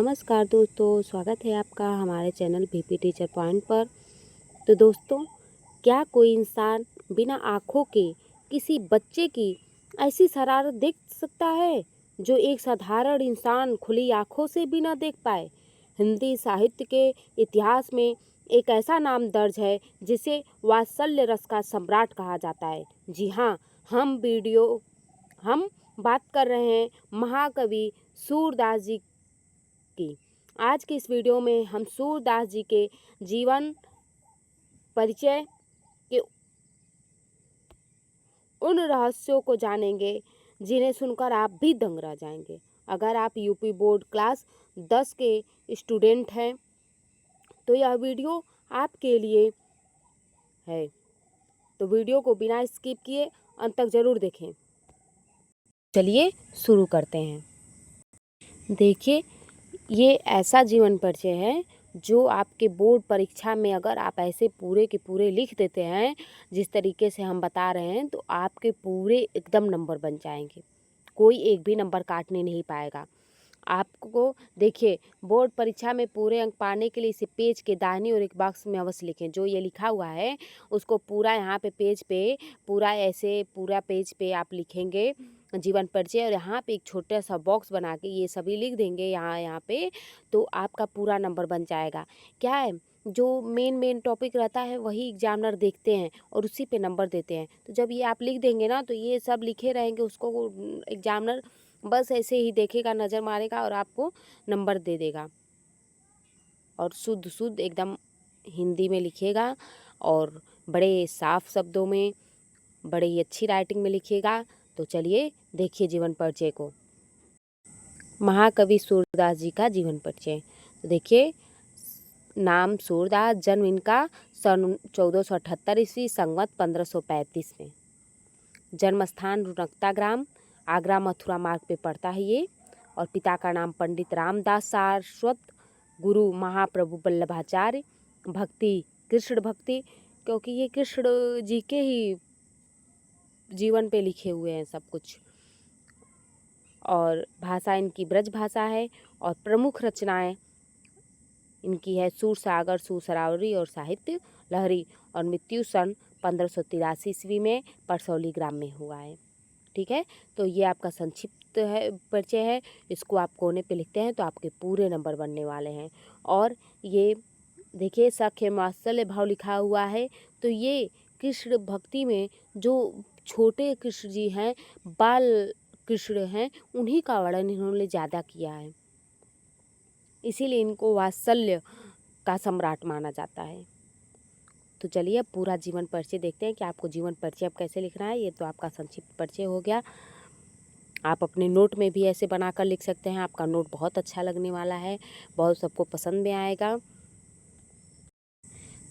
नमस्कार दोस्तों, स्वागत है आपका हमारे चैनल बीपी टीचर पॉइंट पर। तो दोस्तों, क्या कोई इंसान बिना आँखों के किसी बच्चे की ऐसी शरारत देख सकता है जो एक साधारण इंसान खुली आँखों से भी न देख पाए? हिंदी साहित्य के इतिहास में एक ऐसा नाम दर्ज है जिसे वात्सल्य रस का सम्राट कहा जाता है। जी हाँ, हम बात कर रहे हैं महाकवि सूरदास जी की। आज के इस वीडियो में हम सूरदास जी के जीवन परिचय के उन रहस्यों को जानेंगे जिन्हें सुनकर आप भी दंग रह जाएंगे। अगर आप यूपी बोर्ड क्लास 10 के स्टूडेंट हैं तो यह वीडियो आपके लिए है। तो वीडियो को बिना स्किप किए अंत तक जरूर देखें। चलिए शुरू करते हैं। देखिए, ये ऐसा जीवन परिचय है जो आपके बोर्ड परीक्षा में अगर आप ऐसे पूरे के पूरे लिख देते हैं जिस तरीके से हम बता रहे हैं, तो आपके पूरे एकदम नंबर बन जाएंगे। कोई एक भी नंबर काटने नहीं पाएगा आपको। देखिए, बोर्ड परीक्षा में पूरे अंक पाने के लिए इसे पेज के दाहिनी और एक बॉक्स में अवश्य लिखें। जो ये लिखा हुआ है उसको पूरा यहाँ पे पेज पे पूरा ऐसे पूरा पेज पे आप लिखेंगे जीवन परिचय, और यहाँ पे एक छोटा सा बॉक्स बना के ये सभी लिख देंगे यहाँ पे, तो आपका पूरा नंबर बन जाएगा। क्या है, जो मेन टॉपिक रहता है वही एग्जामिनर देखते हैं और उसी पे नंबर देते हैं। तो जब ये आप लिख देंगे ना, तो ये सब लिखे रहेंगे, उसको एग्जामिनर बस ऐसे ही देखेगा, नज़र मारेगा और आपको नंबर दे देगा। और शुद्ध एकदम हिंदी में लिखिएगा और बड़े साफ शब्दों में, बड़े ही अच्छी राइटिंग में लिखिएगा। तो चलिए देखिए जीवन परिचय को। महाकवि सूरदास जी का जीवन परिचय। तो देखिए, नाम सूरदास, जन्म इनका सन 1478 ईस्वी, संवत 1535 में। जन्म स्थान रुनकता ग्राम, आगरा मथुरा मार्ग पे पड़ता है ये। और पिता का नाम पंडित रामदास सारस्वत, गुरु महाप्रभु वल्लभाचार्य, भक्ति कृष्ण भक्ति, क्योंकि ये कृष्ण जी के ही जीवन पे लिखे हुए हैं सब कुछ। और भाषा इनकी ब्रज भाषा है और प्रमुख रचनाएं इनकी है सूरसागर, सुरसरावरी और साहित्य लहरी। और मृत्यु सन 1583 ईस्वी में परसौली ग्राम में हुआ है। ठीक है, तो ये आपका संक्षिप्त है परिचय है। इसको आप कोने पे लिखते हैं तो आपके पूरे नंबर बनने वाले हैं। और ये देखिए, सख्य वात्सल्य भाव लिखा हुआ है, तो ये कृष्ण भक्ति में जो छोटे कृष्ण जी हैं, बाल कृष्ण हैं, उन्हीं का वर्णन इन्होंने ज़्यादा किया है, इसीलिए इनको वात्सल्य का सम्राट माना जाता है। तो चलिए अब पूरा जीवन परिचय देखते हैं कि आपको जीवन परिचय अब कैसे लिखना है। ये तो आपका संक्षिप्त परिचय हो गया। आप अपने नोट में भी ऐसे बनाकर लिख सकते हैं। आपका नोट बहुत अच्छा लगने वाला है, बहुत सबको पसंद में आएगा।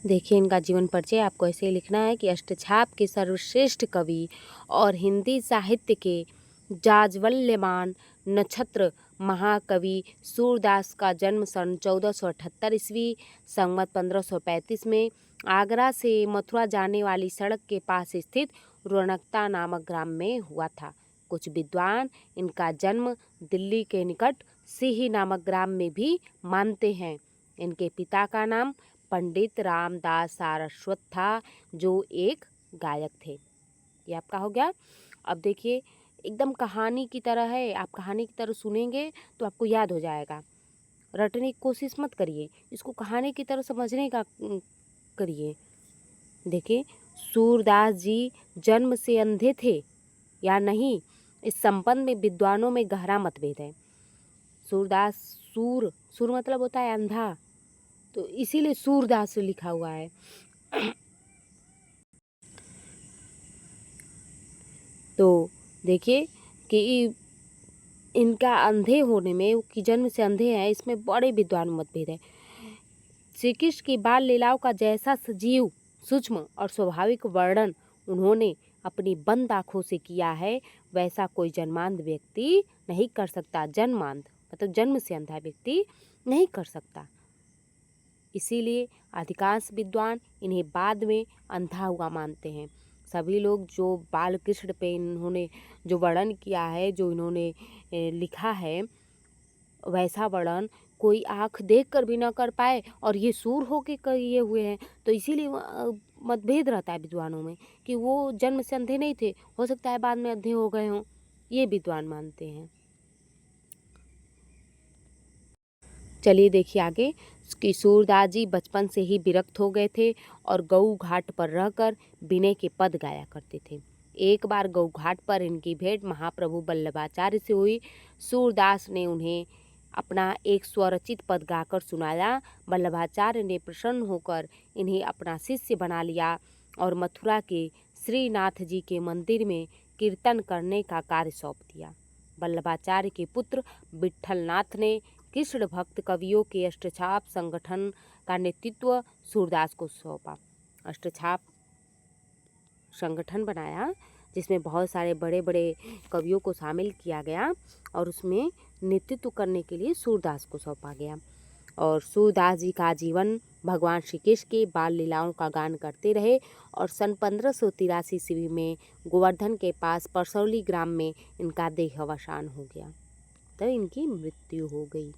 देखिए, इनका जीवन परिचय आपको ऐसे ही लिखना है कि अष्टछाप के सर्वश्रेष्ठ कवि और हिंदी साहित्य के जाज्वल्यमान नक्षत्र महाकवि सूरदास का जन्म सन 1478 ईस्वी, संवत 1535 में आगरा से मथुरा जाने वाली सड़क के पास स्थित रोनकता नामक ग्राम में हुआ था। कुछ विद्वान इनका जन्म दिल्ली के निकट सिही नामक ग्राम में भी मानते हैं। इनके पिता का नाम पंडित रामदास सारस्वत था, जो एक गायक थे। ये आपका हो गया। अब देखिए, एकदम कहानी की तरह है, आप कहानी की तरह सुनेंगे तो आपको याद हो जाएगा। रटने की कोशिश मत करिए, इसको कहानी की तरह समझने का करिए। देखिए, सूरदास जी जन्म से अंधे थे या नहीं, इस संबंध में विद्वानों में गहरा मतभेद है। सूरदास, सूर मतलब होता है अंधा, तो इसीलिए सूरदास लिखा हुआ है। तो देखिए कि इनका अंधे होने में, कि जन्म से अंधे हैं, इसमें बड़े विद्वान मतभेद है। श्री कृष्ण की बाल लीलाओं का जैसा सजीव, सूक्ष्म और स्वाभाविक वर्णन उन्होंने अपनी बंद आँखों से किया है, वैसा कोई जन्मांध व्यक्ति नहीं कर सकता। जन्मांध मतलब जन्म से अंधा व्यक्ति नहीं कर सकता। इसीलिए अधिकांश विद्वान इन्हें बाद में अंधा हुआ मानते हैं। सभी लोग जो बाल कृष्ण पे इन्होंने जो वर्णन किया है, जो इन्होंने लिखा है, वैसा वर्णन कोई आँख देख कर भी न कर पाए और ये सूर होके किए हुए हैं। तो इसीलिए मतभेद रहता है विद्वानों में कि वो जन्म से अंधे नहीं थे, हो सकता है बाद में अंधे हो गए हों, ये विद्वान मानते हैं। चलिए देखिए आगे कि सूरदास जी बचपन से ही विरक्त हो गए थे और गऊ घाट पर रहकर विनय के पद गाया करते थे। एक बार गऊ घाट पर इनकी भेंट महाप्रभु वल्लभाचार्य से हुई। सूरदास ने उन्हें अपना एक स्वरचित पद गाकर सुनाया। वल्लभाचार्य ने प्रसन्न होकर इन्हें अपना शिष्य बना लिया और मथुरा के श्रीनाथ जी के मंदिर में कीर्तन करने का कार्य सौंप दिया। वल्लभाचार्य के पुत्र विट्ठलनाथ ने कृष्ण भक्त कवियों के अष्टछाप संगठन का नेतृत्व सूरदास को सौंपा। अष्टछाप संगठन बनाया जिसमें बहुत सारे बड़े बड़े कवियों को शामिल किया गया और उसमें नेतृत्व करने के लिए सूरदास को सौंपा गया। और सूरदास जी का जीवन भगवान श्री कृष्ण के बाल लीलाओं का गान करते रहे और सन 1583 ईस्वी में गोवर्धन के पास परसौली ग्राम में इनका देहावसान हो गया, तो इनकी मृत्यु हो गई।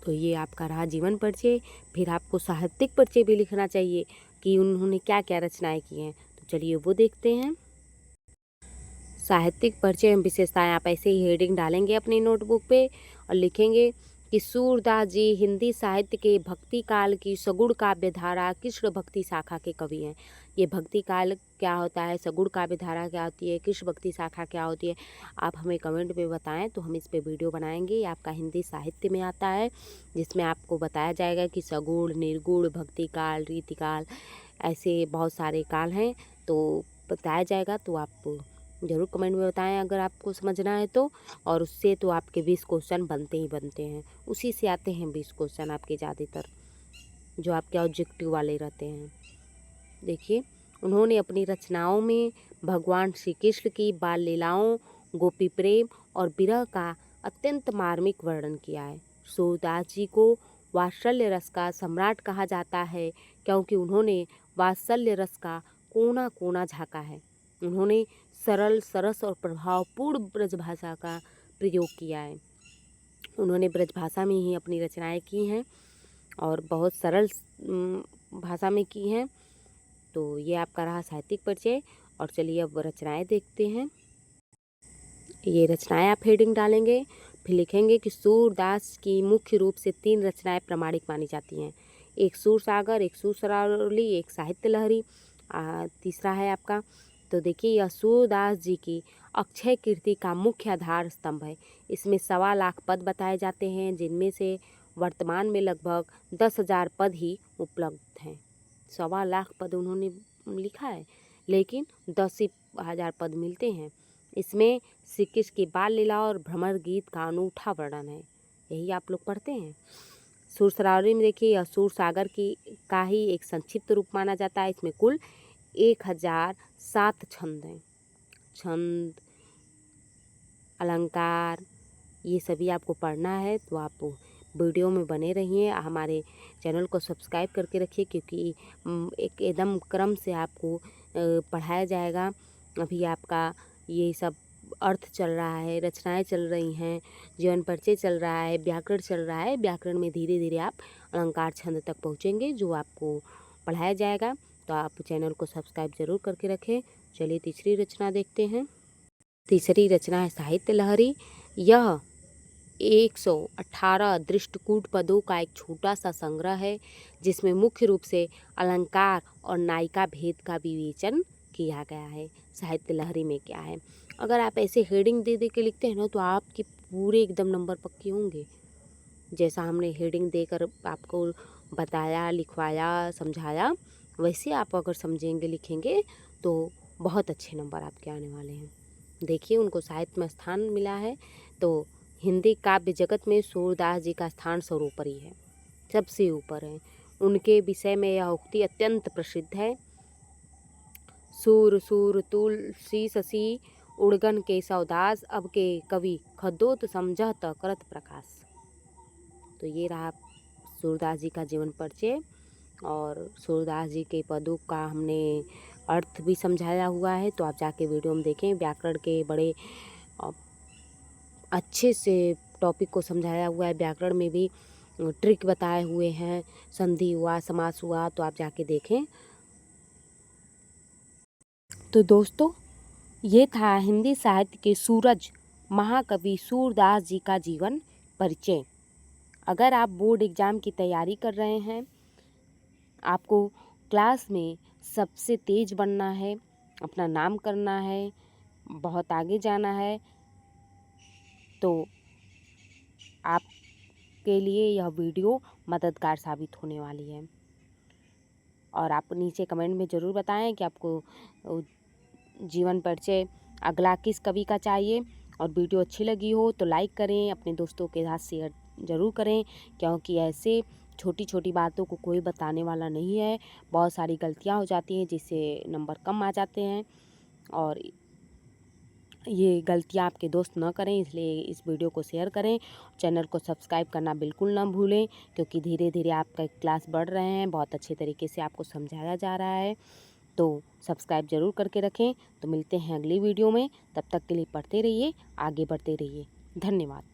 तो ये आपका रहा जीवन परिचय। फिर आपको साहित्यिक परिचय भी लिखना चाहिए कि उन्होंने क्या क्या रचनाएं की हैं, तो चलिए वो देखते हैं। साहित्यिक परिचय एवं विशेषताएं आप ऐसे ही हेडिंग डालेंगे अपनी नोटबुक पे और लिखेंगे कि सूरदास जी हिंदी साहित्य के भक्ति काल की सगुण काव्य धारा कृष्ण भक्ति शाखा के कवि हैं। ये भक्ति काल क्या होता है, सगुण काव्य धारा क्या होती है, कृष्ण भक्ति शाखा क्या होती है, आप हमें कमेंट में बताएं तो हम इस पे वीडियो बनाएंगे। ये आपका हिंदी साहित्य में आता है जिसमें आपको बताया जाएगा कि सगुण, निर्गुण, भक्ति काल, रीति काल, ऐसे बहुत सारे काल हैं तो बताया जाएगा। तो आप ज़रूर कमेंट में बताएं अगर आपको समझना है तो। और उससे तो आपके 20 क्वेश्चन बनते ही बनते हैं, उसी से आते हैं 20 क्वेश्चन आपके ज़्यादातर जो आपके ऑब्जेक्टिव वाले रहते हैं। देखिए उन्होंने अपनी रचनाओं में भगवान श्री कृष्ण की बाल लीलाओं, गोपी प्रेम और विरह का अत्यंत मार्मिक वर्णन किया है। सूरदास जी को वात्सल्य रस का सम्राट कहा जाता है क्योंकि उन्होंने वात्सल्य रस का कोना कोना झाँका है। उन्होंने सरल, सरस और प्रभावपूर्ण ब्रजभाषा का प्रयोग किया है। उन्होंने ब्रजभाषा में ही अपनी रचनाएं की हैं और बहुत सरल भाषा में की हैं। तो ये आपका रहा साहित्यिक परिचय। और चलिए अब रचनाएं देखते हैं। ये रचनाएं आप हेडिंग डालेंगे, फिर लिखेंगे कि सूरदास की मुख्य रूप से 3 रचनाएं प्रामाणिक मानी जाती हैं। एक सूर सागर, एक सूर सरावली, एक साहित्य लहरी। तीसरा है आपका, तो देखिए यह सूरदास जी की अक्षय कीर्ति का मुख्य आधार स्तंभ है। इसमें 1.25 लाख पद बताए जाते हैं जिनमें से वर्तमान में लगभग 10,000 पद ही उपलब्ध हैं। 1.25 लाख पद उन्होंने लिखा है लेकिन 10,000 पद मिलते हैं। इसमें श्री कृष्ण की बाल लीला और भ्रमर गीत का अनूठा वर्णन है, यही आप लोग पढ़ते हैं। सूर सरावली में देखिए यह सूर सागर की का ही एक संक्षिप्त रूप माना जाता है। इसमें कुल 1007 छंद हैं। छंद, अलंकार, ये सभी आपको पढ़ना है तो आप वीडियो में बने रहिए। हमारे चैनल को सब्सक्राइब करके रखिए क्योंकि एक एकदम क्रम से आपको पढ़ाया जाएगा। अभी आपका ये सब अर्थ चल रहा है, रचनाएं चल रही हैं, जीवन परिचय चल रहा है, व्याकरण चल रहा है। व्याकरण में धीरे धीरे आप अलंकार छंद तक पहुँचेंगे जो आपको पढ़ाया जाएगा। तो आप चैनल को सब्सक्राइब जरूर करके रखें। चलिए तीसरी रचना देखते हैं। तीसरी रचना है साहित्य लहरी। यह 118 दृष्टकूट पदों का एक छोटा सा संग्रह है जिसमें मुख्य रूप से अलंकार और नायिका भेद का विवेचन किया गया है। साहित्य लहरी में क्या है, अगर आप ऐसे हेडिंग दे के लिखते हैं ना तो आपके पूरे एकदम नंबर पक्के होंगे। जैसा हमने हेडिंग देकर आपको बताया, लिखवाया, समझाया, वैसे आप अगर समझेंगे, लिखेंगे तो बहुत अच्छे नंबर आपके आने वाले हैं। देखिए उनको साहित्य में स्थान मिला है तो हिंदी काव्य जगत में सूरदास जी का स्थान सर्वोपरि है, सबसे ऊपर है। उनके विषय में यह उक्ति अत्यंत प्रसिद्ध है। सूर सूर तुलसी शशि उड़गन केशवदास, अब के कवि खद्योत समझत करत प्रकाश। तो ये रहा सूरदास जी का जीवन परिचय और सूरदास जी के पदों का हमने अर्थ भी समझाया हुआ है, तो आप जाके वीडियो में देखें। व्याकरण के बड़े अच्छे से टॉपिक को समझाया हुआ है, व्याकरण में भी ट्रिक बताए हुए हैं, संधि हुआ, समास हुआ, तो आप जाके देखें। तो दोस्तों, ये था हिंदी साहित्य के सूरज महाकवि सूरदास जी का जीवन परिचय। अगर आप बोर्ड एग्ज़ाम की तैयारी कर रहे हैं, आपको क्लास में सबसे तेज बनना है, अपना नाम करना है, बहुत आगे जाना है, तो आपके लिए यह वीडियो मददगार साबित होने वाली है। और आप नीचे कमेंट में ज़रूर बताएं कि आपको जीवन परिचय अगला किस कवि का चाहिए। और वीडियो अच्छी लगी हो तो लाइक करें, अपने दोस्तों के साथ शेयर ज़रूर करें, क्योंकि ऐसे छोटी छोटी बातों को कोई बताने वाला नहीं है। बहुत सारी गलतियां हो जाती हैं जिससे नंबर कम आ जाते हैं, और ये गलतियां आपके दोस्त न करें, इसलिए इस वीडियो को शेयर करें। चैनल को सब्सक्राइब करना बिल्कुल ना भूलें, क्योंकि धीरे धीरे आपका क्लास बढ़ रहे हैं, बहुत अच्छे तरीके से आपको समझाया जा रहा है। तो सब्सक्राइब ज़रूर करके रखें। तो मिलते हैं अगली वीडियो में, तब तक के लिए पढ़ते रहिए, आगे बढ़ते रहिए। धन्यवाद।